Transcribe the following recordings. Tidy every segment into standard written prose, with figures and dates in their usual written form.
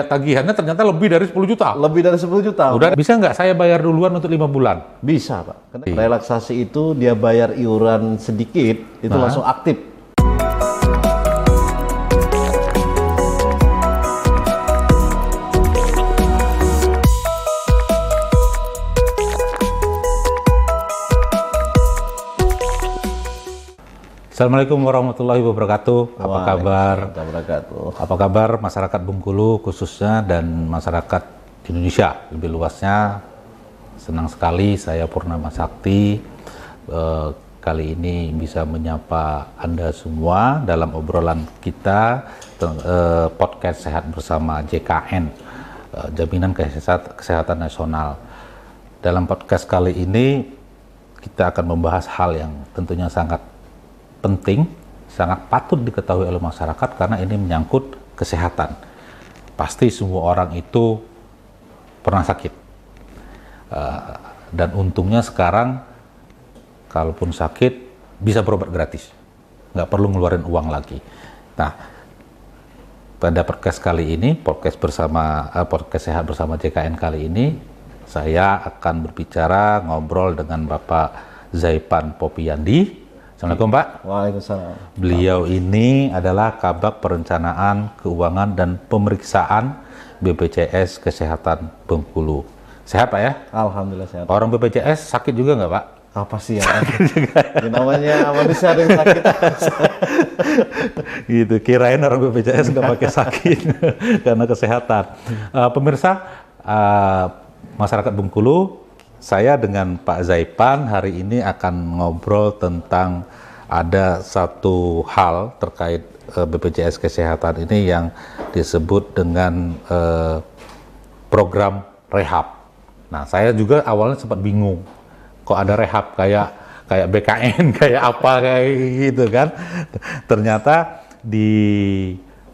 lihat tagihannya ternyata lebih dari 10 juta. Lebih dari 10 juta. Udah bisa nggak saya bayar duluan untuk 5 bulan? Bisa, Pak. Karena relaksasi itu dia bayar iuran sedikit, itu langsung aktif. Assalamualaikum warahmatullahi wabarakatuh. Apa kabar? Apa kabar masyarakat Bengkulu khususnya dan masyarakat Indonesia lebih luasnya? Senang sekali saya Purnama Sakti kali ini bisa menyapa Anda semua dalam obrolan kita podcast Sehat Bersama JKN, Jaminan Kesehatan Nasional. Dalam podcast kali ini kita akan membahas hal yang tentunya sangat penting, sangat patut diketahui oleh masyarakat karena ini menyangkut kesehatan. Pasti semua orang itu pernah sakit. Dan untungnya sekarang kalaupun sakit bisa berobat gratis. Nggak perlu ngeluarin uang lagi. Nah, pada podcast kali ini, podcast Sehat Bersama JKN kali ini, saya akan berbicara ngobrol dengan Bapak Zaipan Popiyandi. Assalamualaikum Pak. Waalaikumsalam. Beliau ini adalah Kabag Perencanaan Keuangan dan Pemeriksaan BPJS Kesehatan Bengkulu. Sehat Pak ya? Alhamdulillah sehat. Orang BPJS sakit juga nggak Pak? Apa sih ya? Namanya manusia ada yang sakit. Gitu, kirain orang BPJS nggak pakai sakit karena kesehatan. Pemirsa, masyarakat Bengkulu, saya dengan Pak Zaipan hari ini akan ngobrol tentang ada satu hal terkait BPJS Kesehatan ini yang disebut dengan program rehab. Nah, saya juga awalnya sempat bingung, kok ada rehab kayak BKN, kayak apa kayak gitu kan. Ternyata di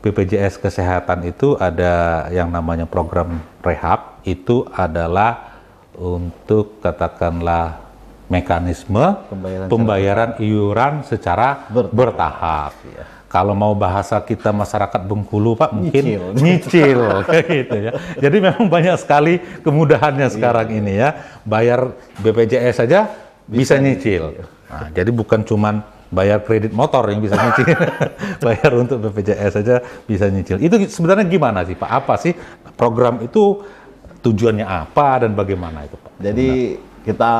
BPJS Kesehatan itu ada yang namanya program rehab, itu adalah untuk katakanlah mekanisme pembayaran iuran secara bertahap. Ya. Kalau mau bahasa kita masyarakat Bengkulu Pak, mungkin nyicil gitu ya. Jadi memang banyak sekali kemudahannya sekarang ini ya. Bayar BPJS saja bisa nyicil. Nah, jadi bukan cuman bayar kredit motor yang bisa nyicil, bayar untuk BPJS saja bisa nyicil. Itu sebenarnya gimana sih Pak? Apa sih program itu? Tujuannya apa dan bagaimana itu Pak? Jadi kita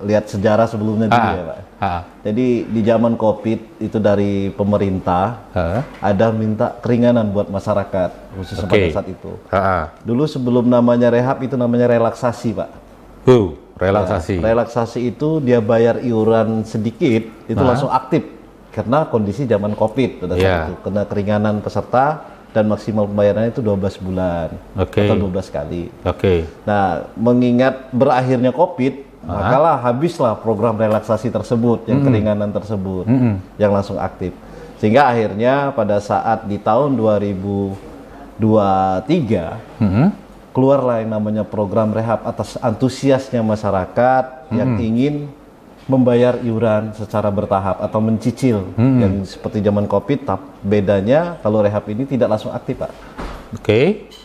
lihat sejarah sebelumnya dulu ya Pak. Jadi di zaman COVID itu dari pemerintah ada minta keringanan buat masyarakat khususnya pada saat itu. Dulu sebelum namanya rehab itu namanya relaksasi Pak. Relaksasi. Ya, relaksasi itu dia bayar iuran sedikit itu langsung aktif karena kondisi zaman COVID pada saat itu. Kena keringanan peserta dan maksimal pembayarannya itu 12 bulan atau 12 kali. Nah, mengingat berakhirnya COVID, makalah habislah program relaksasi tersebut, yang keringanan tersebut, yang langsung aktif. Sehingga akhirnya pada saat di tahun 2023, keluarlah yang namanya program rehab atas antusiasnya masyarakat yang ingin membayar iuran secara bertahap atau mencicil yang seperti zaman COVID. Bedanya kalau rehab ini tidak langsung aktif Pak.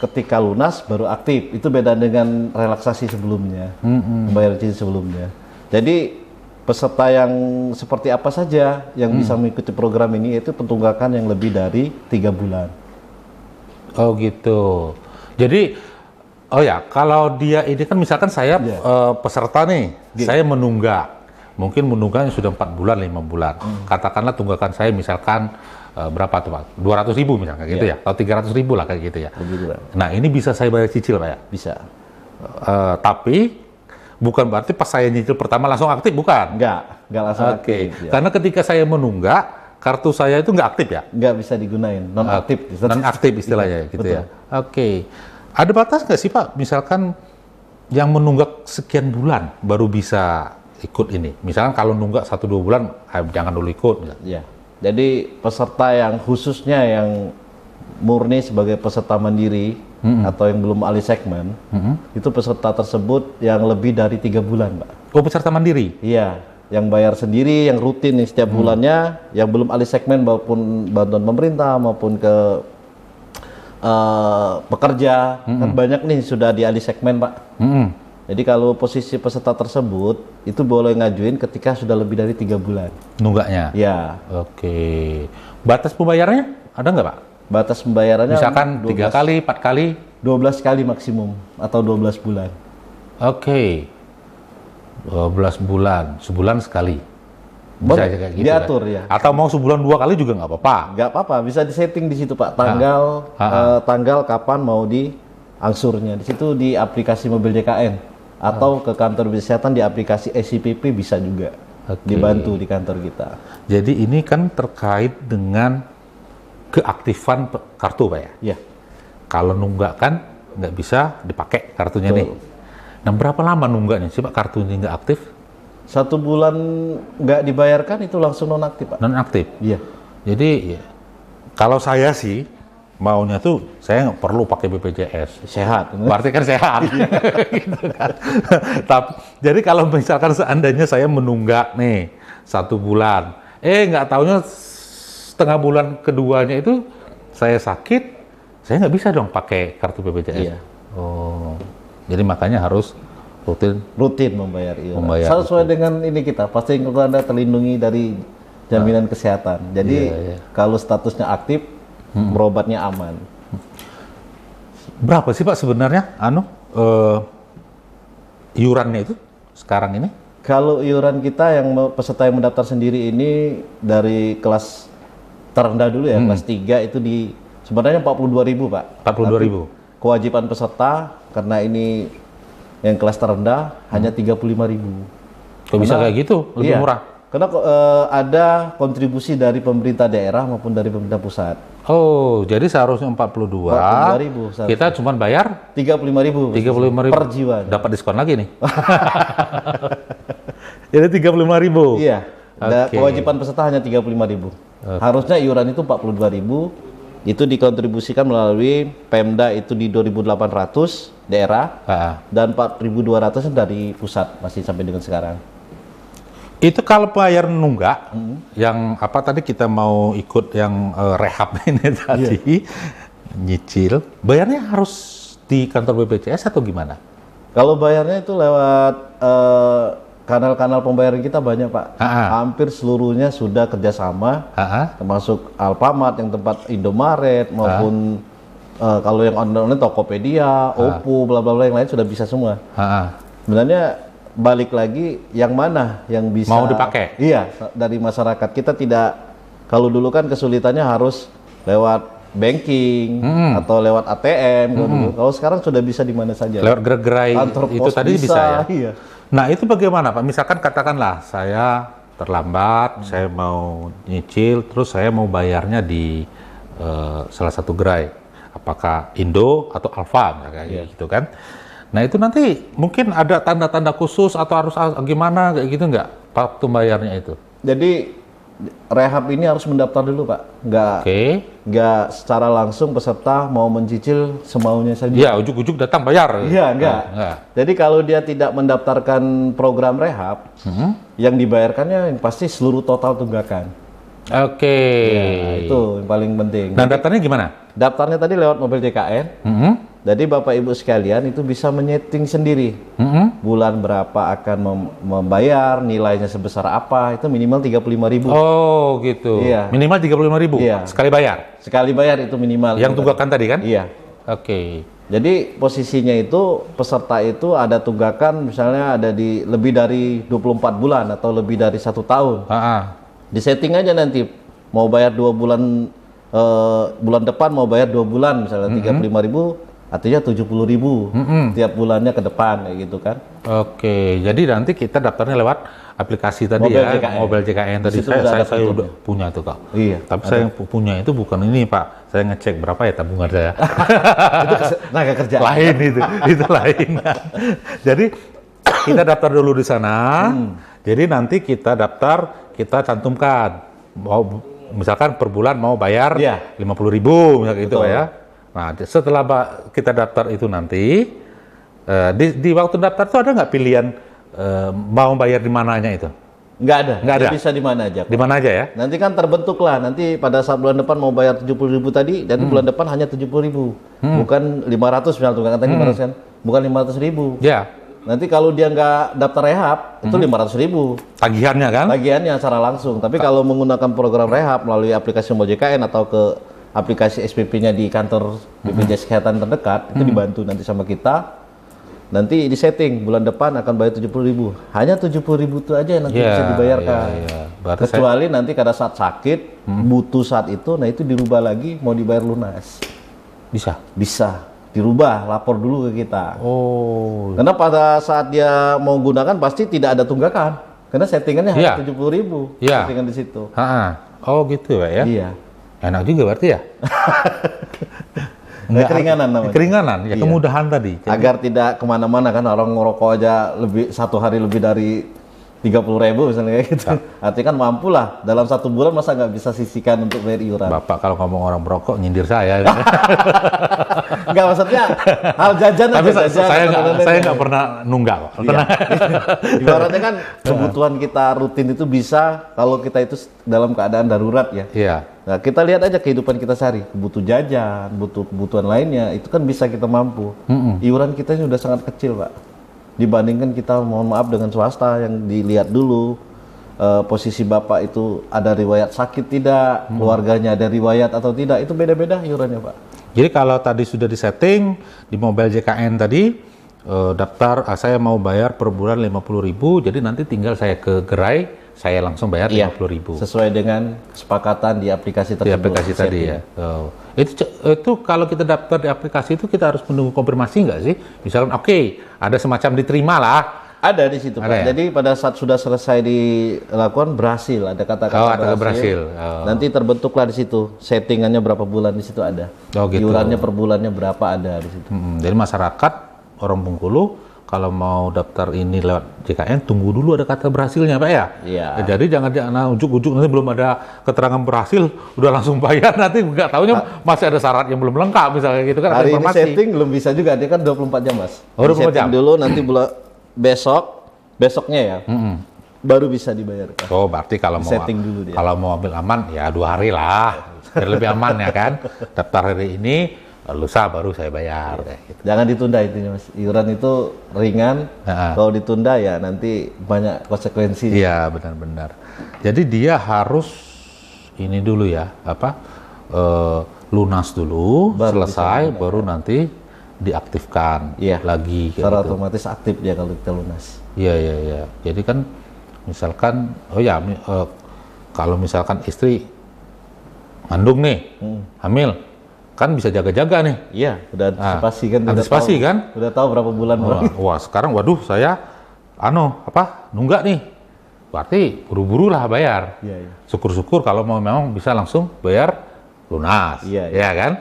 Ketika lunas baru aktif. Itu beda dengan relaksasi sebelumnya, membayar cicil sebelumnya. Jadi peserta yang seperti apa saja yang bisa mengikuti program ini itu pentunggakan yang lebih dari 3 bulan. Oh gitu. Jadi kalau dia ini kan misalkan saya peserta nih, saya menunggak. Mungkin menunggaknya sudah 4 bulan, 5 bulan. Katakanlah tunggakan saya misalkan berapa tuh Pak? 200.000 misalnya gitu ya? Atau 300.000 lah kayak gitu ya? Nah ini bisa saya bayar cicil Pak ya? Bisa. Tapi bukan berarti pas saya nyicil pertama langsung aktif, bukan? Enggak langsung aktif. Ya. Karena ketika saya menunggak, kartu saya itu nggak aktif ya? Nggak bisa digunain, non-aktif. Non-aktif istilahnya gitu ya? Ada batas nggak sih Pak? Misalkan yang menunggak sekian bulan baru bisa ikut ini. Misalkan kalau nunggak 1-2 bulan, jangan dulu ikut. Ya. Jadi peserta yang khususnya yang murni sebagai peserta mandiri atau yang belum alih segmen, itu peserta tersebut yang lebih dari 3 bulan, Pak. Oh, peserta mandiri? Iya, yang bayar sendiri, yang rutin nih setiap bulannya, yang belum alih segmen maupun bantuan pemerintah maupun ke pekerja, kan banyak nih sudah dialih segmen Pak. Jadi kalau posisi peserta tersebut itu boleh ngajuin ketika sudah lebih dari 3 bulan. Nunggaknya. Ya, Oke. Batas pembayarannya ada nggak Pak? batas pembayarannya Misalkan 3 kali, 4 kali? 12 kali maksimum atau 12 bulan. Oke. 12 bulan, sebulan sekali. Bisa Boleh, kayak gitu diatur kan? ya. Atau mau sebulan 2 kali juga nggak apa-apa. Nggak apa-apa, bisa disetting di situ Pak, tanggal kapan mau diangsurnya. Di situ di aplikasi mobil JKN atau ke kantor kesehatan di aplikasi SIPP bisa juga. Oke. Dibantu di kantor kita. Jadi ini kan terkait dengan keaktifan kartu Pak ya? Ya, Kalau nunggak kan nggak bisa dipakai kartunya nih. Nah berapa lama nunggaknya sih Pak kartunya nggak aktif? 1 bulan nggak dibayarkan itu langsung nonaktif Pak. Non aktif. Iya. Jadi ya, kalau saya sih maunya tuh saya nggak perlu pakai BPJS. Sehat. Berarti kan sehat. Gitu kan. Jadi kalau misalkan seandainya saya menunggak nih 1 bulan, nggak taunya setengah bulan keduanya itu saya sakit, saya nggak bisa dong pakai kartu BPJS. Iya. Oh, jadi makanya harus rutin. Membayar iuran. Membayar Sesuai dengan ini kita, pasti Anda terlindungi dari jaminan kesehatan. Jadi kalau statusnya aktif, berobatnya aman. Berapa sih Pak sebenarnya iurannya itu sekarang ini? Kalau iuran kita yang peserta yang mendaftar sendiri ini dari kelas terendah dulu ya, kelas 3 itu sebenarnya 42.000 Pak. 42.000. Kewajiban peserta karena ini yang kelas terendah hanya 35.000. Kok bisa kayak gitu? Lebih murah? Karena ada kontribusi dari pemerintah daerah maupun dari pemerintah pusat. Oh, jadi seharusnya 42. 42.000 seharusnya. Kita cuma bayar 35.000. 35.000 per jiwa. Dapat diskon lagi nih. Jadi 35.000. Iya. Oke. Kewajiban peserta hanya 35.000. Harusnya iuran itu 42.000. Itu dikontribusikan melalui Pemda itu di 2.800 daerah dan 4.200 dari pusat masih sampai dengan sekarang. Itu kalau bayar nunggak, yang apa tadi kita mau ikut yang rehab ini tadi, nyicil, bayarnya harus di kantor BPJS atau gimana? Kalau bayarnya itu lewat kanal-kanal pembayaran kita banyak Pak. Hampir seluruhnya sudah kerjasama, termasuk Alfamart yang tempat Indomaret maupun kalau yang online Tokopedia, Oppo, bla bla bla yang lain sudah bisa semua. Sebenarnya balik lagi yang mana yang bisa mau dipakai? Iya, dari masyarakat. Kita tidak, kalau dulu kan kesulitannya harus lewat banking atau lewat ATM. Kalau sekarang sudah bisa di mana saja. Lewat gerai itu tadi bisa ya? Iya. Nah itu bagaimana Pak? Misalkan katakanlah saya terlambat, saya mau nyicil, terus saya mau bayarnya di salah satu gerai, apakah Indo atau Alfa, kayak gitu kan? Nah itu nanti mungkin ada tanda-tanda khusus atau harus gimana kayak gitu nggak waktu bayarnya itu? Jadi rehab ini harus mendaftar dulu Pak, nggak secara langsung peserta mau mencicil semaunya saja. Iya, ujuk-ujuk datang bayar. Iya, enggak. Jadi kalau dia tidak mendaftarkan program rehab, yang dibayarkannya yang pasti seluruh total tunggakan. Oke. Ya, itu yang paling penting. Nah daftarnya gimana? Daftarnya tadi lewat mobil JKN. Jadi Bapak Ibu sekalian itu bisa menyeting sendiri bulan berapa akan membayar, nilainya sebesar apa, itu minimal 35.000. Oh gitu. Iya. Minimal 35.000 sekali bayar. Sekali bayar itu minimal. Yang tunggakan tadi kan? Iya. Oke. Jadi posisinya itu peserta itu ada tunggakan misalnya ada di lebih dari 24 bulan atau lebih dari 1 tahun. Di setting aja nanti mau bayar 2 bulan bulan depan mau bayar 2 bulan misalnya 35.000. Artinya 70.000 tiap bulannya ke depan kayak gitu kan. Oke, jadi nanti kita daftarnya lewat aplikasi tadi mobil ya, JKN. Mobil JKN tadi. Saya udah punya tuh Kak. Iya. Tapi saya punya itu bukan ini Pak. Saya ngecek berapa ya tabungan saya. Itu tenaga kerja. Lain itu lain. Jadi kita daftar dulu di sana. Jadi nanti kita daftar, kita cantumkan mau misalkan per bulan mau bayar 50.000 misalnya gitu Pak ya. Nah, setelah kita daftar itu nanti, di waktu daftar itu ada nggak pilihan mau bayar di mananya itu? Nggak ada. Nggak ada? Dia bisa di mana aja. Di mana aja ya? Nanti kan terbentuk lah. Nanti pada saat bulan depan mau bayar 70.000 tadi, dan bulan depan hanya 70.000, bukan 500 misalnya tuh kan 500 kan, bukan 500.000. Ya, Nanti kalau dia nggak daftar rehab itu 500.000 tagihannya kan? tagihannya secara langsung. Tapi kalau menggunakan program rehab melalui aplikasi MoJKN atau ke aplikasi SPP-nya di kantor BPJS Kesehatan terdekat, itu dibantu nanti sama kita. Nanti di setting bulan depan akan bayar 70.000. Hanya 70.000 itu aja yang nanti bisa dibayarkan. Berarti Kecuali nanti pada saat sakit, butuh saat itu, nah itu dirubah lagi mau dibayar lunas. bisa. Bisa dirubah, lapor dulu ke kita. Oh, Karena pada saat dia mau gunakan pasti tidak ada tunggakan. Karena settingannya hanya 70.000. Iya. Settingan di situ. Oh gitu Pak ya? Iya. Enak juga berarti ya? Keringanan namanya. Keringanan, ya Iya. kemudahan tadi. Agar tidak kemana-mana kan, orang ngerokok aja satu hari lebih dari 30.000 misalnya kayak gitu. Artinya kan mampu lah dalam 1 bulan, masa nggak bisa sisihkan untuk bayar iuran. Bapak kalau ngomong orang merokok nyindir saya. Nggak, maksudnya hal jajan Tapi aja. saya nggak pernah nunggak kok. Iya. Ibaratnya kan kebutuhan kita rutin itu bisa kalau kita itu dalam keadaan darurat ya. Iya. Nah, kita lihat aja kehidupan kita sehari, butuh jajan, butuh kebutuhan lainnya, itu kan bisa kita mampu. Iuran kita ini udah sangat kecil, Pak. Dibandingkan kita, mohon maaf, dengan swasta yang dilihat dulu, posisi Bapak itu ada riwayat sakit tidak, keluarganya ada riwayat atau tidak, itu beda-beda iurannya, Pak. Jadi kalau tadi sudah disetting di mobile JKN tadi, daftar, saya mau bayar per bulan 50.000, jadi nanti tinggal saya ke gerai, saya langsung bayar 50.000. Sesuai dengan kesepakatan di aplikasi tersebut. Di aplikasi tadi ya. Oh. Itu kalau kita daftar di aplikasi itu kita harus menunggu konfirmasi nggak sih? Misalkan ada semacam diterima lah. Ada di situ, Pak. Ya? Jadi pada saat sudah selesai dilakukan, berhasil, ada kata-kata berhasil. Nanti terbentuklah di situ settingannya berapa bulan, di situ ada. Gitu. Iurannya per bulannya berapa ada di situ. Jadi masyarakat orang Bengkulu kalau mau daftar ini lewat JKN, tunggu dulu ada kata berhasilnya, Pak ya? Iya. Jadi jangan ujuk-ujuk nanti belum ada keterangan berhasil, udah langsung bayar, nanti nggak taunya masih ada syarat yang belum lengkap, misalnya gitu kan. Hari ada ini setting belum bisa juga, dia kan 24 jam, Mas. Oh, 24 jam? Dulu, nanti besoknya ya, baru bisa dibayarkan. Oh, berarti kalau mau ambil aman, ya 2 hari lah, biar lebih aman ya kan. Daftar hari ini, lusa baru saya bayar. Gitu. Jangan ditunda intinya, Mas. Iuran itu ringan, kalau ditunda ya nanti banyak konsekuensi. Iya, benar-benar. Jadi dia harus ini dulu ya, lunas dulu, selesai, baru nanti diaktifkan lagi. Secara otomatis aktif dia kalau kita lunas. Iya. Jadi kan misalkan, kalau misalkan istri ngandung nih, hamil, kan bisa jaga-jaga nih. Iya, udah antisipasi kan. Antisipasi kan? Udah tahu berapa bulan. Wah, sekarang waduh saya nunggak nih. Berarti buru-buru lah bayar. Iya. Syukur-syukur kalau memang bisa langsung bayar lunas. Iya kan?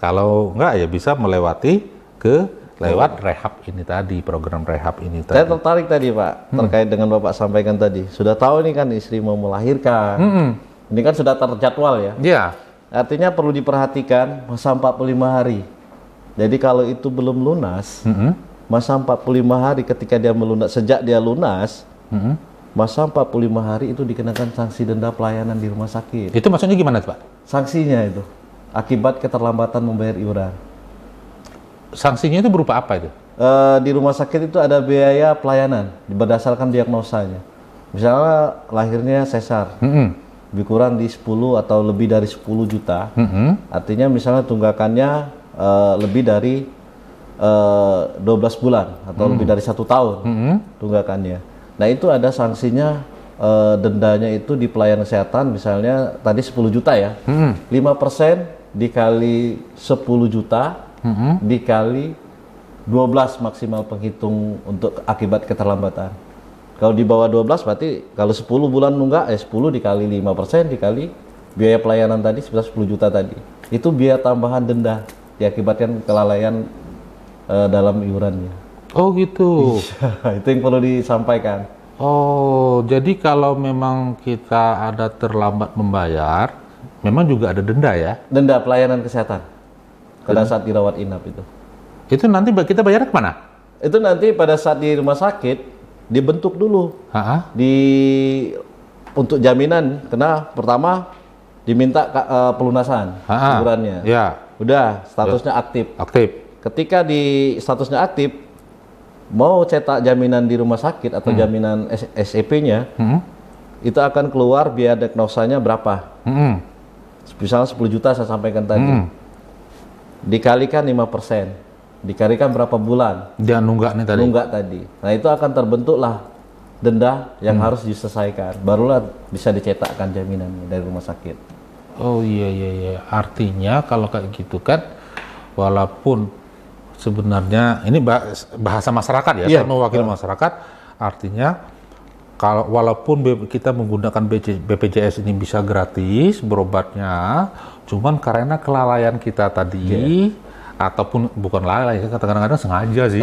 Kalau enggak ya bisa melewati lewat rehab ini tadi, program rehab ini tadi. Saya tertarik tadi, Pak, terkait dengan Bapak sampaikan tadi. Sudah tahu nih kan istri mau melahirkan. Ini kan sudah terjadwal ya. Iya. Artinya perlu diperhatikan masa 45 hari. Jadi kalau itu belum lunas, masa 45 hari ketika dia melunas, sejak dia lunas, masa 45 hari itu dikenakan sanksi denda pelayanan di rumah sakit. Itu maksudnya gimana, Pak? Sanksinya itu akibat keterlambatan membayar iuran. Sanksinya itu berupa apa itu? Di rumah sakit itu ada biaya pelayanan berdasarkan diagnosanya. Misalnya lahirnya sesar. Lebih kurang di 10 atau lebih dari 10 juta. Artinya misalnya tunggakannya lebih dari 12 bulan atau lebih dari 1 tahun tunggakannya. Nah itu ada sanksinya, dendanya itu di pelayanan kesehatan, misalnya tadi 10 juta ya. 5% dikali 10 juta dikali 12 maksimal penghitung untuk akibat keterlambatan. Kalau di bawah 12 berarti kalau 10 bulan nunggak, 10 dikali 5% dikali biaya pelayanan tadi sebesar 10 juta tadi. Itu biaya tambahan denda diakibatkan kelalaian dalam iurannya. Oh gitu. Itu yang perlu disampaikan. Oh, jadi kalau memang kita ada terlambat membayar, memang juga ada denda ya? Denda pelayanan kesehatan pada saat dirawat inap itu. Itu nanti kita bayar kemana? Itu nanti pada saat di rumah sakit, dibentuk dulu Ha-ha. untuk jaminan, karena pertama diminta pelunasan Ha-ha. iurannya. Ya, Udah statusnya aktif. aktif. Ketika di statusnya aktif, mau cetak jaminan di rumah sakit atau jaminan SEP-nya, itu akan keluar biaya diagnosanya berapa. Misalnya 10 juta saya sampaikan tadi. Dikalikan 5%. Dikalikan berapa bulan. Dia nunggak nih tadi. Nunggak tadi. Nah, itu akan terbentuklah denda yang harus diselesaikan. Barulah bisa dicetakkan jaminannya dari rumah sakit. Oh iya. Artinya kalau kayak gitu kan, walaupun sebenarnya ini bahasa masyarakat ya, Iya. saya mewakili masyarakat. Artinya kalau walaupun kita menggunakan BPJS ini bisa gratis berobatnya, cuman karena kelalaian kita tadi, ataupun bukan lalai, kadang-kadang sengaja sih.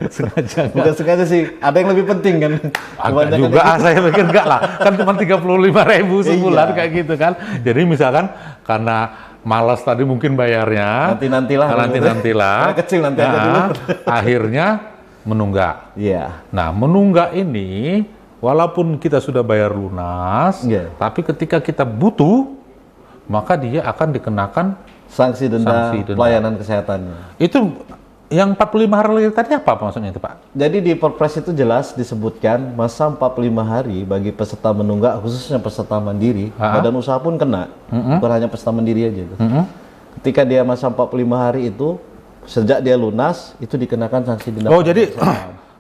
Sengaja Bukan sengaja sih, ada yang lebih penting kan. agak juga, saya pikir enggak lah, kan cuma 35.000 sebulan kayak gitu kan. Jadi misalkan karena malas tadi mungkin bayarnya, Nanti-nantilah. nanti-nantilah, Kecil nanti aja dulu. akhirnya menunggak. Iya. Nah, menunggak ini walaupun kita sudah bayar lunas, Iya. tapi ketika kita butuh, maka dia akan dikenakan Sanksi denda Sanksi denda. pelayanan kesehatannya. itu yang 45 hari tadi apa maksudnya itu, Pak? Jadi di Perpres itu jelas disebutkan masa 45 hari bagi peserta menunggak, khususnya peserta mandiri, badan usaha pun kena, bukan hanya peserta mandiri aja. Ketika dia masa 45 hari itu, sejak dia lunas, itu dikenakan sanksi denda. Oh, jadi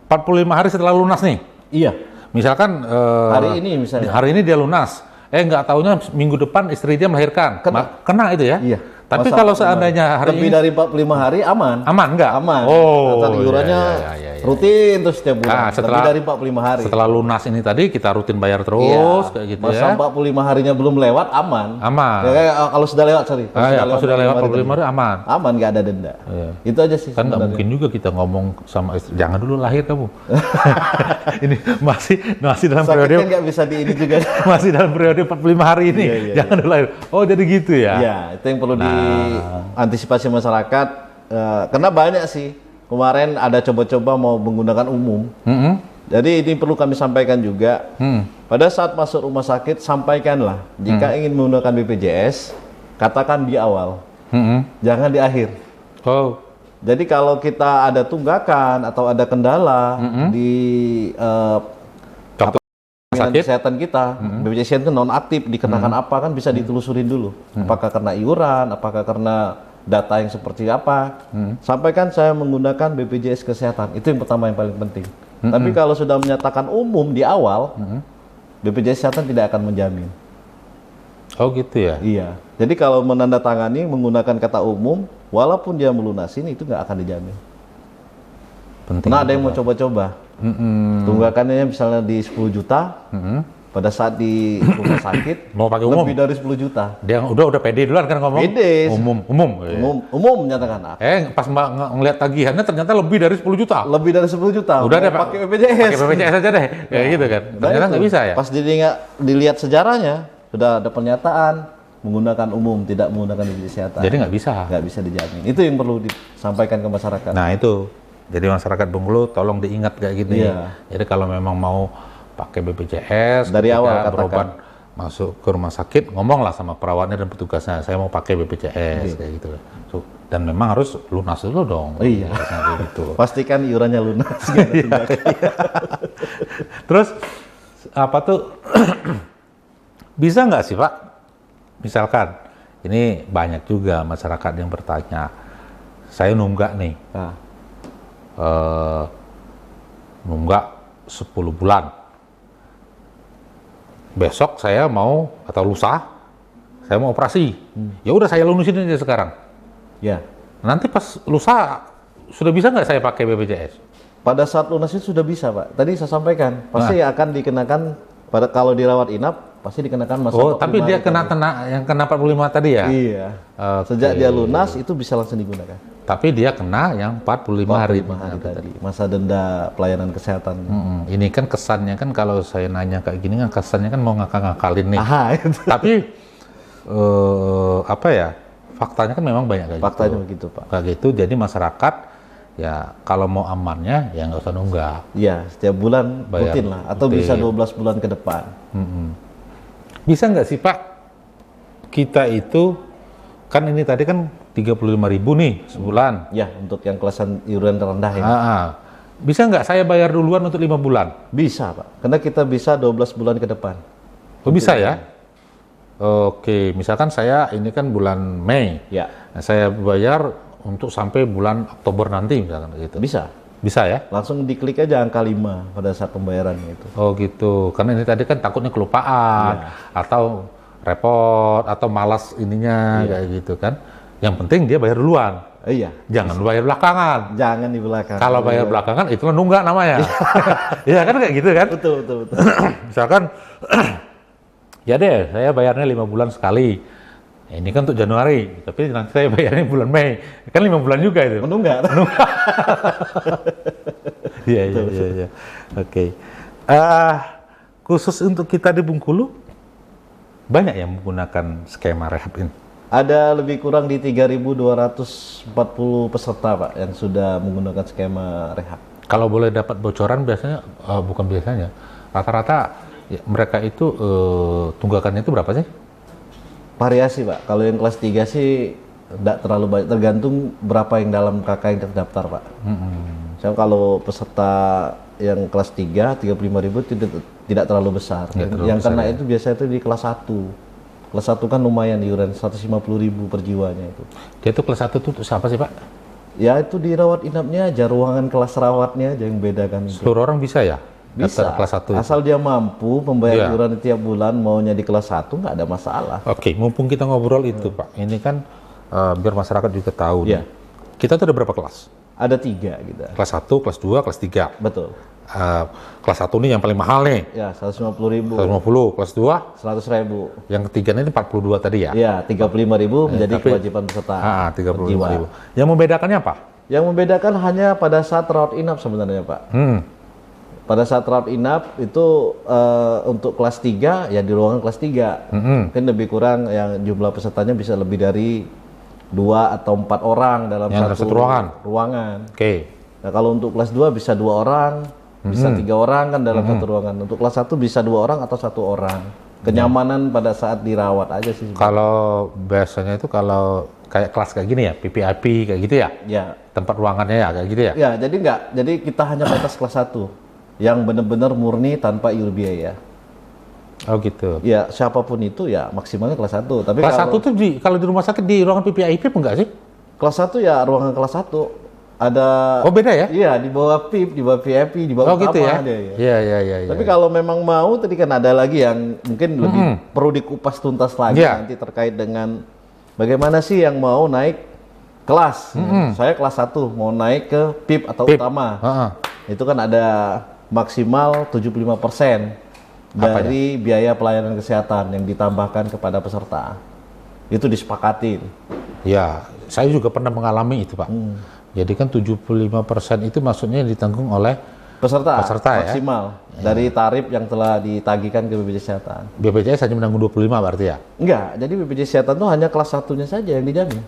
45 hari setelah lunas nih? Iya, Misalkan hari ini misalnya. hari ini dia lunas, nggak taunya minggu depan istri dia melahirkan, kena itu ya? Iya. Tapi Masa kalau 45 seandainya hari lebih ini dari 45 hari aman. aman nggak? Aman. Oh, Asal iurannya iya. rutin terus setiap bulan. Nah, lebih dari 45 hari. Setelah lunas ini tadi kita rutin bayar terus Iya. kayak gitu Masa ya. 45 harinya belum lewat aman. Aman. Ya, kalau sudah lewat, sorry. Kalau sudah lewat 45 hari tadi. aman. Aman, nggak ada denda. Iya. Itu aja sih. Kan nggak sebenarnya. mungkin juga kita ngomong sama istri, jangan dulu lahir kamu. Ini masih dalam Sakitnya periode nggak bisa di ini juga. masih dalam periode 45 hari ini. Iya, Jangan dulu lahir. Oh, jadi gitu ya. Iya, itu yang perlu diantisipasi masyarakat. Karena banyak sih. Kemarin ada coba-coba mau menggunakan umum. Jadi ini perlu kami sampaikan juga. Pada saat masuk rumah sakit, sampaikanlah. Jika ingin menggunakan BPJS, katakan di awal. Jangan di akhir. Oh, Jadi kalau kita ada tunggakan atau ada kendala di contoh jaminan sakit. kesehatan kita, BPJS itu non aktif, dikenakan apa kan bisa ditelusurin dulu. Apakah karena iuran, apakah karena data yang seperti apa. Sampaikan saya menggunakan BPJS kesehatan, itu yang pertama yang paling penting. Tapi kalau sudah menyatakan umum di awal, BPJS kesehatan tidak akan menjamin. Oh, gitu ya. Iya. Jadi kalau menandatangani menggunakan kata umum, walaupun dia melunasin itu nggak akan dijamin. Penting. Nah, ada yang mau coba-coba. Tunggakannya misalnya di 10 juta, pada saat di rumah sakit Mau pakai umum. lebih dari 10 juta. Dia udah pede duluan kan ngomong. Pede. Umum. Iya. Umum menyatakan Pas Mbak ngeliat tagihannya ternyata lebih dari 10 juta. lebih dari 10 juta. Udah deh, Pak. pakai BPJS. Pakai BPJS aja deh. Kayak gitu kan. Nah, Ternyata itu. nggak bisa ya. Pas dilihat sejarahnya, sudah ada pernyataan menggunakan umum, tidak menggunakan BPJS kesehatan. Jadi nggak bisa. Nggak bisa dijamin. Itu yang perlu disampaikan ke masyarakat. Nah itu, jadi masyarakat Bengkulu tolong diingat kayak gitu Iya. ya. Jadi kalau memang mau pakai BPJS, Dari ketika awal katakan. berobat masuk ke rumah sakit, ngomonglah sama perawatnya dan petugasnya, saya mau pakai BPJS kayak gitu. Dan memang harus lunas dulu dong. Iya. BPJS-nya kayak gitu. Pastikan iurannya lunas. Terus apa tuh? Bisa nggak sih Pak? Misalkan ini banyak juga masyarakat yang bertanya, saya nunggak nih. Nah, Nunggak 10 bulan. Besok saya mau atau lusa saya mau operasi. Ya udah saya lunasin aja sekarang. ya. Nanti pas lusa sudah bisa nggak saya pakai BPJS? Pada saat lunas itu sudah bisa, Pak. Tadi saya sampaikan, pasti akan dikenakan pada kalau dirawat inap pasti dikenakan masa. Oh, tapi 45 dia hari kena yang kena 45 tadi ya? Iya. Oke. Sejak dia lunas itu bisa langsung digunakan. Tapi dia kena yang 45 hari. 45 hari tadi, masa denda pelayanan kesehatan. Ini kan kesannya kan kalau saya nanya kayak gini kan kesannya kan mau ngakal-ngakalin nih. Aha, itu. Tapi apa ya? Faktanya kan memang banyak kayak Faktanya gitu. begitu, Pak. Kayak gitu. Jadi masyarakat ya kalau mau amannya ya nggak usah nunggak. Iya, setiap bulan Bayar rutin lah, atau rutin. bisa 12 bulan ke depan. Bisa nggak sih Pak, kita itu kan ini tadi kan 35.000 nih sebulan. Ya, untuk yang kelasan iuran rendah ya. Bisa nggak saya bayar duluan untuk 5 bulan? Bisa Pak, karena kita bisa 12 bulan ke depan. Oh bisa ya? Oke, misalkan saya ini kan bulan Mei, Ya, nah, saya bayar untuk sampai bulan Oktober nanti misalkan gitu. bisa. Bisa ya? Langsung diklik aja angka 5 pada saat pembayarannya itu. Oh gitu, karena ini tadi kan takutnya kelupaan atau repot atau malas ininya kayak gitu kan. Yang penting dia bayar duluan, Iya, jangan bayar belakangan. jangan di belakang. Kalau bayar belakangan itu nunggak namanya. Iya kan kayak gitu kan? Betul, betul, betul. Misalkan ya deh saya bayarnya 5 bulan sekali. Ini kan untuk Januari, tapi nanti saya bayarnya bulan Mei. Kan 5 bulan juga itu. Menunggak. Iya. Oke. Khusus untuk kita di Bengkulu, banyak yang menggunakan skema rehab ini. Ada lebih kurang di 3.240 peserta Pak yang sudah menggunakan skema rehab. Kalau boleh dapat bocoran biasanya, bukan biasanya, rata-rata ya, mereka itu tunggakannya itu berapa sih? Variasi Pak, kalau yang kelas 3 sih tidak terlalu banyak, tergantung berapa yang dalam KK yang terdaftar Pak. Misalnya kalau peserta yang kelas 3, 35.000 tidak terlalu besar. Yang kena itu biasanya itu di kelas 1. Kelas 1 kan lumayan iuran 150.000 per jiwanya itu. Dia itu kelas 1 itu untuk siapa sih Pak? Ya itu di rawat inapnya aja, ruangan kelas rawatnya aja yang bedakan itu. Seluruh orang bisa ya? Bisa, Daftar kelas 1 itu? asal dia mampu membayar Iya. iuran tiap bulan, maunya di kelas 1 nggak ada masalah. Oke, mumpung kita ngobrol itu Pak, ini kan biar masyarakat juga tahu Iya. nih. Kita tuh ada berapa kelas? Ada 3 gitu. Kelas 1, kelas 2, kelas 3. Betul. Kelas 1 nih yang paling mahal nih, Ya 150.000, 150. Kelas 2, 100.000. yang ketiga ini 42 tadi ya? Ya 35.000 menjadi tapi- kewajiban peserta. 35.000. Yang membedakannya apa? Yang membedakan hanya pada saat rawat inap sebenarnya Pak. Pada saat rawat inap itu untuk kelas 3 ya di ruangan kelas 3. Mungkin lebih kurang yang jumlah pesertanya bisa lebih dari 2 atau 4 orang dalam Yang satu satu ruangan. Oke. Nah, kalau untuk kelas 2 bisa 2 orang, bisa 3 orang kan dalam satu ruangan. Untuk kelas 1 bisa 2 orang atau 1 orang. Kenyamanan pada saat dirawat aja sih. Kalau biasanya itu kalau kayak kelas kayak gini ya, PPIP kayak gitu ya? Ya. Tempat ruangannya ya kayak gitu ya? Ya, jadi enggak. Jadi kita hanya batas kelas 1 yang benar-benar murni tanpa iur biaya. Oh gitu. Ya, siapapun itu ya maksimalnya kelas 1. Tapi Kelas kalau 1 tuh kalau di rumah sakit di ruangan PPIP enggak sih? kelas 1 ya ruangan kelas 1 ada. Oh beda ya? Iya, di bawah PIP, di bawah VIP, di bawah Oh gitu ya? ada ya. Iya. Tapi kalau memang mau, tadi kan ada lagi yang mungkin lebih perlu dikupas tuntas lagi Iya. nanti terkait dengan bagaimana sih yang mau naik kelas. Saya kelas 1 mau naik ke PIP atau PIP. utama. Heeh. Itu kan ada maksimal 75% dari biaya pelayanan kesehatan yang ditambahkan kepada peserta. Itu disepakatin. Ya, saya juga pernah mengalami itu Pak. Jadi kan 75% itu maksudnya ditanggung oleh Peserta ya? maksimal dari tarif yang telah ditagihkan ke BPJS Kesehatan. BPJS hanya menanggung 25 berarti ya? Enggak, jadi BPJS Kesehatan itu hanya kelas 1-nya saja yang dijamin.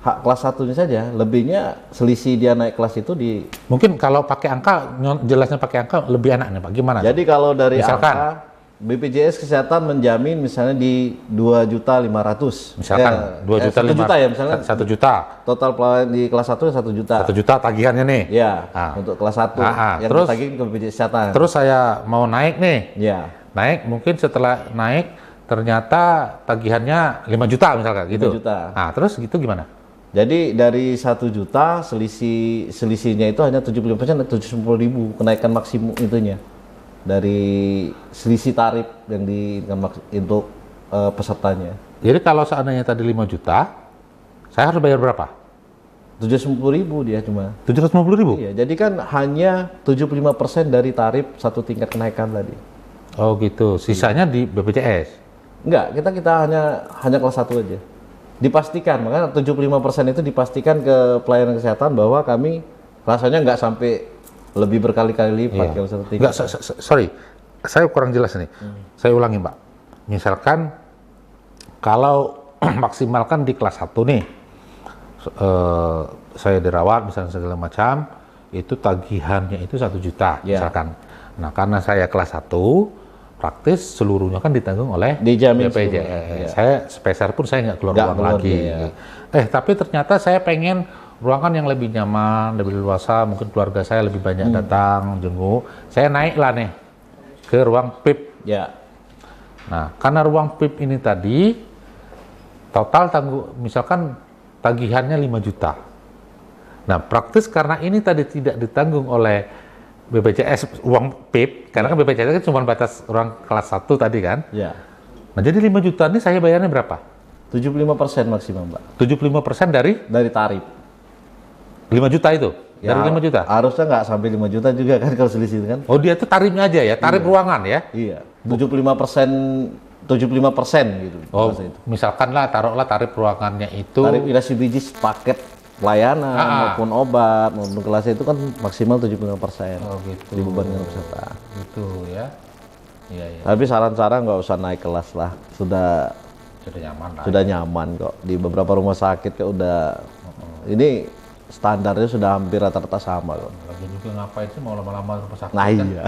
Hak kelas 1-nya saja, lebihnya selisih dia naik kelas itu di. Mungkin kalau pakai angka, jelasnya pakai angka lebih enak nih Pak. Gimana? Jadi kalau dari Misalkan. angka BPJS Kesehatan menjamin misalnya di 2.500.000. Misalkan 2 juta 1 juta ya misalnya. 1 juta. Total pelayanan di kelas 1 1 juta. 1 juta tagihannya nih. Ya, Ah. untuk kelas 1 yang Terus- ditagihkan ke BPJS Kesehatan. Terus saya mau naik nih. Ya, Naik, mungkin setelah naik ternyata tagihannya 5 juta misalkan gitu. 5 juta. Nah, terus gitu gimana? jadi dari 1 juta selisihnya itu hanya 75% dan 70.000 kenaikan maksimum itunya. Dari selisih tarif yang untuk pesertanya. Jadi kalau seandainya tadi 5 juta, saya harus bayar berapa? 750.000 dia cuma. 750.000? Iya, jadi kan hanya 75% dari tarif satu tingkat kenaikan tadi. Oh gitu. Sisanya di BPJS. Enggak, kita hanya kelas 1 aja. Dipastikan, makanya 75% itu dipastikan ke pelayanan kesehatan bahwa kami rasanya nggak sampai lebih berkali-kali lipat kalau satu tingkat. Enggak, sorry. Saya kurang jelas nih. Saya ulangi, Pak. Misalkan kalau maksimalkan di kelas 1 nih, saya dirawat misalnya segala macam, itu tagihannya itu 1 juta misalkan. Nah, karena saya kelas 1, praktis seluruhnya kan ditanggung oleh Dijamin BPJS. Saya sepeser pun saya nggak keluar uang lagi. Tapi ternyata saya pengen ruangan yang lebih nyaman, lebih luasa, mungkin keluarga saya lebih banyak datang, jenguk. Saya naiklah nih ke ruang PIP. Ya. Nah, karena ruang PIP ini tadi total misalkan tagihannya 5 juta. Nah, praktis karena ini tadi tidak ditanggung oleh BPJS uang PIP, karena kan BPJS kan cuma batas ruang kelas 1 tadi kan. Ya. Nah, jadi 5 juta ini saya bayarnya berapa? 75% maksimum, Pak. 75% dari tarif. 5 juta itu? Ya, dari 5 juta? Harusnya nggak sampai 5 juta juga kan kalau selisih kan. Oh, dia itu tarifnya aja ya, tarif ruangan ya? Iya. 75% gitu. Oh, bahasa itu. misalkan lah, taruhlah tarif ruangannya itu. Tarif irasi bijis paket pelayanan maupun obat maupun kelas itu kan maksimal 75%. Oh, gitu. Dibebankan peserta. Gitu ya. Iya, iya. Tapi saran-saran nggak usah naik kelas lah. Sudah Nyaman lah. sudah nyaman kok. Di beberapa rumah sakit kok udah ini standarnya sudah hampir rata-rata sama kok. Lagi juga ngapain sih mau lama-lama rumah sakit? Nah kan? iya.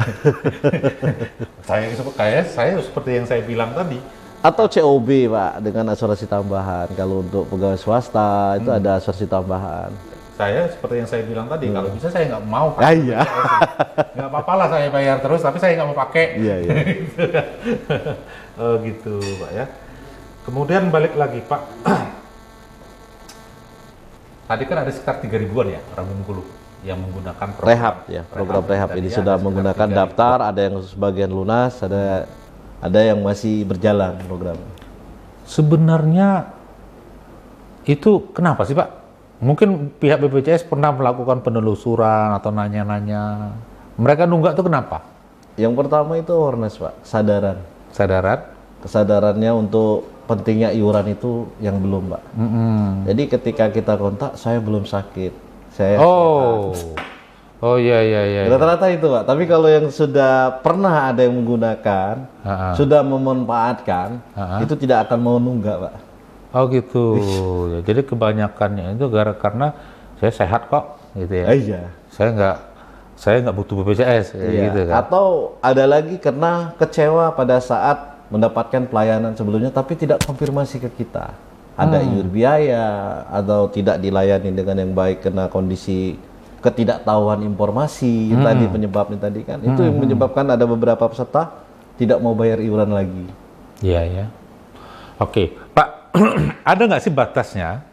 saya seperti yang saya bilang tadi. Atau COB Pak dengan asuransi tambahan. Kalau untuk pegawai swasta itu ada asuransi tambahan. Saya seperti yang saya bilang tadi, kalau bisa saya nggak mau. Ah, iya. Nggak apa-apa lah saya bayar terus, tapi saya nggak mau pakai. Iya, iya. Oh gitu Pak ya. Kemudian balik lagi Pak. Tadi kan ada sekitar 3 ribuan ya orang Bengkulu yang menggunakan program Rehab ya, program rehab Tadi ini ya, sudah ada sekitar menggunakan 3.000. daftar, ada yang sebagian lunas, ada yang masih berjalan program. Sebenarnya itu kenapa sih Pak? Mungkin pihak BPJS pernah melakukan penelusuran atau nanya-nanya. Mereka nunggak tuh kenapa? Yang pertama itu awareness Pak, Sadaran? kesadarannya untuk pentingnya iuran itu yang belum Pak. Jadi ketika kita kontak, saya belum sakit, saya Oh iya. rata-rata itu Pak. Tapi kalau yang sudah pernah ada yang menggunakan, sudah memanfaatkan, itu tidak akan mau nunggak Pak. Oh gitu. Ya, jadi kebanyakannya itu karena saya sehat kok, gitu ya. Iya. Saya nggak butuh BPJS, Iya. gitu kan. Atau ada lagi karena kecewa pada saat mendapatkan pelayanan sebelumnya, tapi tidak konfirmasi ke kita. Ada iur biaya atau tidak dilayani dengan yang baik karena kondisi ketidaktahuan informasi tadi penyebabnya tadi kan. Itu yang menyebabkan ada beberapa peserta tidak mau bayar iuran lagi. Iya ya. Oke, Pak, ada nggak sih batasnya?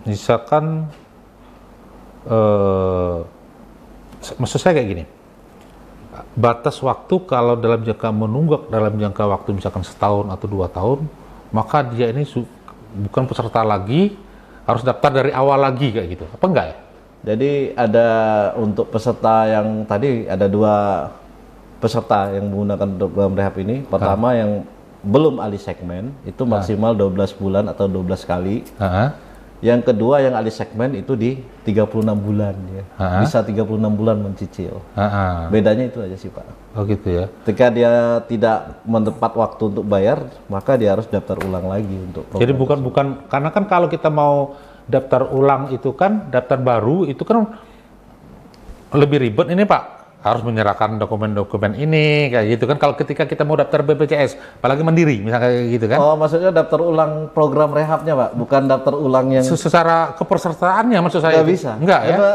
Misalkan, maksud saya kayak gini, batas waktu kalau dalam jangka menunggak dalam jangka waktu misalkan setahun atau 2 tahun, maka dia ini bukan peserta lagi, harus daftar dari awal lagi kayak gitu. Apa enggak ya? Jadi ada untuk peserta yang tadi ada 2 peserta yang menggunakan program rehab ini. Pertama yang belum alih segmen itu maksimal 12 bulan atau 12 kali. Yang kedua yang alih segmen itu di 36 bulan ya. Bisa 36 bulan mencicil. Bedanya itu aja sih Pak. Oh gitu ya. Ketika dia tidak mentepat waktu untuk bayar, maka dia harus daftar ulang lagi untuk program. Jadi bukan karena kan kalau kita mau daftar ulang itu kan daftar baru itu kan lebih ribet ini Pak. Harus menyerahkan dokumen-dokumen ini kayak gitu kan kalau ketika kita mau daftar BPJS, apalagi mandiri misalnya kayak gitu kan. Oh, maksudnya daftar ulang program rehabnya Pak, bukan daftar ulang yang secara kepesertaannya maksud saya. Nggak bisa. Enggak ya. Karena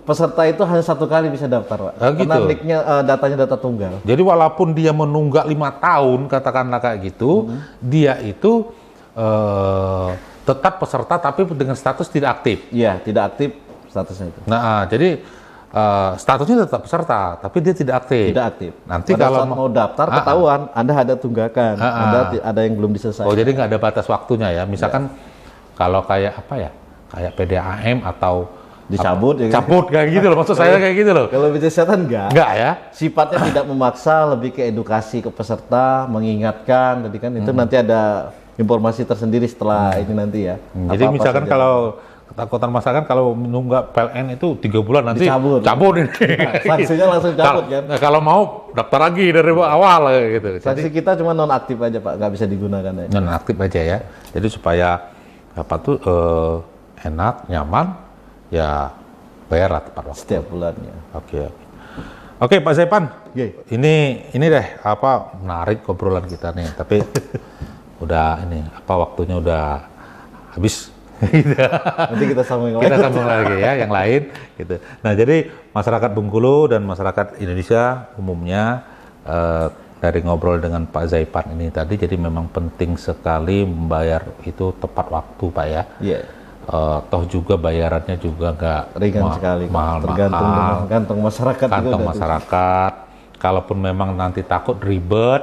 peserta itu hanya 1 kali bisa daftar Pak. Oh, gitu. Karena nicknya datanya data tunggal. Jadi walaupun dia menunggak 5 tahun katakanlah kayak gitu, dia itu tetap peserta tapi dengan status tidak aktif. Iya, tidak aktif statusnya itu. Nah, jadi statusnya tetap peserta, tapi dia tidak aktif. Tidak aktif. Nanti Pada kalau saat mau daftar ketahuan, Anda ada tunggakan, ada yang belum diselesaikan. Oh, jadi nggak ada batas waktunya ya. Misalkan kalau kayak apa ya, kayak PDAM atau dicabut ya. Cabut kayak gitu loh, maksud saya kayak gitu loh. Kalau BPJS Kesehatan enggak ya. Sifatnya tidak memaksa, lebih ke edukasi ke peserta, mengingatkan. Jadi kan itu nanti ada informasi tersendiri setelah ini nanti ya. Jadi misalkan kalau ketakutan masyarakat kalau menunggak PLN itu 3 bulan nanti cabut ini. Sanksinya langsung cabut kan. Kalau mau daftar lagi dari awal gitu. Sanksi kita cuma nonaktif aja Pak, nggak bisa digunakan ya. Nonaktif aja ya. Jadi supaya apa tuh enak, nyaman, ya bayarlah tepat waktu. Setiap bulannya. Oke. Oke, Pak Zaipan. Ye. Ini deh menarik obrolan kita nih, tapi udah waktunya udah habis. Nanti kita sambung Kita sambung lagi ya yang lain gitu. Nah, jadi masyarakat Bengkulu dan masyarakat Indonesia umumnya dari ngobrol dengan Pak Zaipan ini tadi, jadi memang penting sekali membayar itu tepat waktu, Pak ya. Iya. Toh juga bayarannya juga nggak Ringan sekali, mahal-mahal. Kantong masyarakat juga Kantong udah masyarakat. Kalaupun memang nanti takut ribet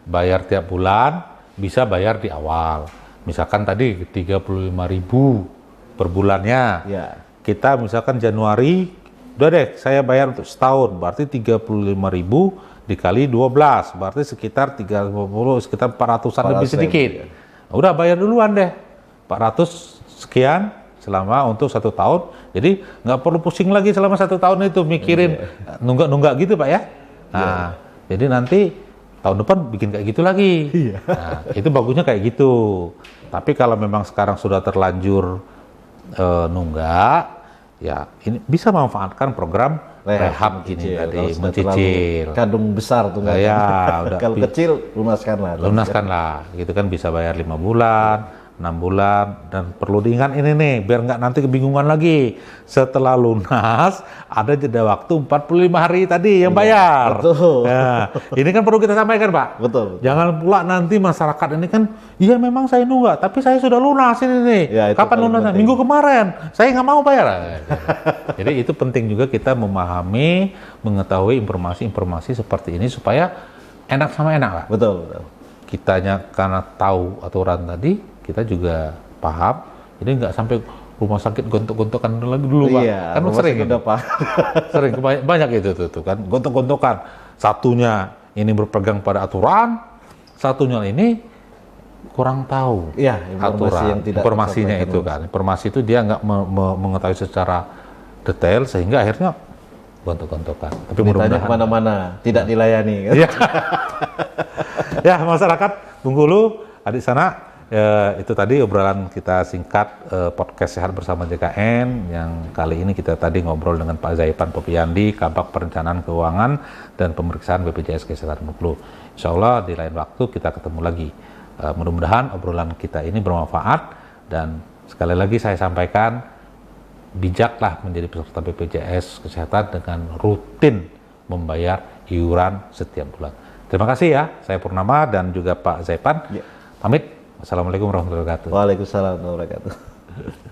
bayar tiap bulan, bisa bayar di awal. Misalkan tadi 35.000 per bulannya. Ya. Kita misalkan Januari, udah deh saya bayar untuk setahun, berarti 35.000 dikali 12, berarti sekitar 350, sekitar 400-an lebih sedikit. Ya. Udah bayar duluan deh, 400 sekian selama untuk 1 tahun. Jadi nggak perlu pusing lagi selama 1 tahun itu mikirin nunggak-nunggak gitu, Pak ya. Nah, jadi nanti tahun depan bikin kayak gitu lagi. Nah, itu bagusnya kayak gitu. Tapi kalau memang sekarang sudah terlanjur nunggak, ya ini bisa memanfaatkan program rehab ini tadi, mencicil. Kandung besar tuh nggak? Ya, udah. Kalau kecil lunaskanlah. Lunaskanlah, gitu kan, bisa bayar 5 bulan, 6 bulan, dan perlu diingat ini nih, biar nggak nanti kebingungan lagi. Setelah lunas, ada jeda waktu 45 hari tadi yang bayar. Betul. Nah, ini kan perlu kita sampaikan, Pak. Betul. Jangan pula nanti masyarakat ini kan, iya memang saya nunggak, tapi saya sudah lunas ini nih. Ya, itu kapan paling lunasnya? penting. Minggu kemarin, saya nggak mau bayar. Jadi itu penting juga kita memahami, mengetahui informasi-informasi seperti ini supaya enak sama enak, Pak. Betul. Kitanya karena tahu aturan tadi, kita juga paham, jadi nggak sampai rumah sakit gontok-gontokan lagi dulu, Pak. Iya, Kan sering itu. udah Pak. Sering banyak itu tuh kan, gontok-gontokan. Satunya ini berpegang pada aturan, satunya ini kurang tahu Iya, informasi aturan. yang tidak Informasinya tersampaikan. itu kan, informasi itu dia nggak mengetahui secara detail sehingga akhirnya gontok-gontokan. Tapi Ditanya mudah-mudahan kemana-mana, tidak dilayani. Kan? ya. Ya, masyarakat Bengkulu, adik sana, itu tadi obrolan kita singkat podcast Sehat Bersama JKN yang kali ini kita tadi ngobrol dengan Pak Zaipan Popiyandi, Kabak Perencanaan Keuangan dan Pemeriksaan BPJS Kesehatan Bengkulu. Insya Allah di lain waktu kita ketemu lagi. Mudah-mudahan obrolan kita ini bermanfaat, dan sekali lagi saya sampaikan, bijaklah menjadi peserta BPJS Kesehatan dengan rutin membayar iuran setiap bulan. Terima kasih ya, saya Purnama dan juga Pak Zaipan. Ya. Pamit. Wassalamualaikum warahmatullahi wabarakatuh. Waalaikumsalam warahmatullahi wabarakatuh.